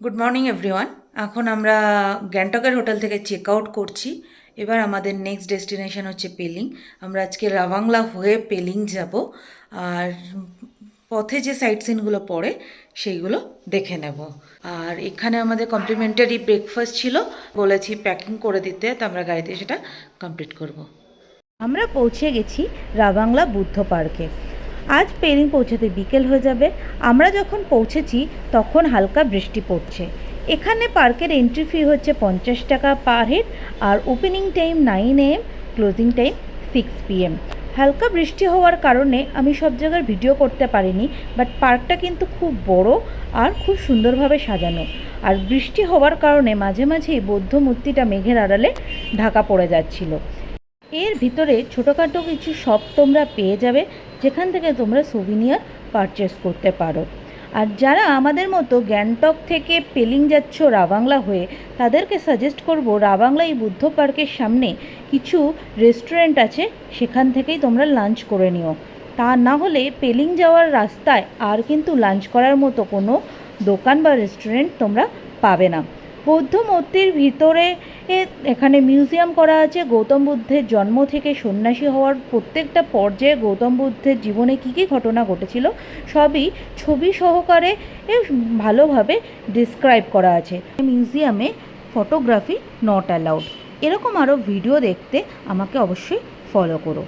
Good morning everyone. এখন আমরা গ্যাংটকের হোটেল থেকে চেক আউট করছি। এবার আমাদের নেক্সট ডেস্টিনেশন হচ্ছে পেলিং। আমরা আজকে রাভাংলা হয়ে পেলিং যাব, আর পথে যে সাইট সিনগুলো পড়ে সেইগুলো দেখে নেব। আর এখানে আমাদের কমপ্লিমেন্টারি ব্রেকফাস্ট ছিল, বলেছি প্যাকিং করে দিতে, তো আমরা গাড়িতে সেটা কমপ্লিট করব। আমরা পৌঁছে গেছি রাভাংলা বুদ্ধ পার্কে। আজ পেলিং পৌঁছাতে বিকেল হয়ে যাবে। আমরা যখন পৌঁছেছি তখন হালকা বৃষ্টি পড়ছে। এখানে পার্কের এন্ট্রি ফি হচ্ছে 50 টাকা পার হেড, আর opening time 9 AM, closing time 6 PM। হালকা বৃষ্টি হওয়ার কারণে আমি সব জায়গার ভিডিও করতে পারিনি, বাট পার্কটা কিন্তু খুব বড় আর খুব সুন্দরভাবে সাজানো। আর বৃষ্টি হওয়ার কারণে মাঝে মাঝেই বৌদ্ধ মূর্তিটা মেঘের আড়ালে ঢাকা পড়ে যাচ্ছিল। এর ভিতরে ছোটোখাটো কিছু শপ তোমরা পেয়ে যাবে, যেখান থেকে তোমরা সুভিনিয়ার পারচেস করতে পারো। আর যারা আমাদের মতো গ্যাংটক থেকে পেলিং যাচ্ছ রাভাংলা হয়ে, তাদেরকে সাজেস্ট করব রাভাংলা এই বুদ্ধ পার্কের সামনে কিছু রেস্টুরেন্ট আছে, সেখান থেকেই তোমরা লাঞ্চ করে নিও। তা না হলে পেলিং যাওয়ার রাস্তায় আর কিন্তু লাঞ্চ করার মতো কোনো দোকান বা রেস্টুরেন্ট তোমরা পাবে না। বৌদ্ধ মূর্তির ভিতরে এখানে মিউজিয়াম করা আছে। গৌতম বুদ্ধের জন্ম থেকে সন্ন্যাসী হওয়ার প্রত্যেকটা পর্যায়ে গৌতম বুদ্ধের জীবনে কী কী ঘটনা ঘটেছিল সবই ছবি সহকারে ভালোভাবে ডিসক্রাইব করা আছে। মিউজিয়ামে ফটোগ্রাফি নট অ্যালাউড। এরকম আরও ভিডিও দেখতে আমাকে অবশ্যই ফলো করো।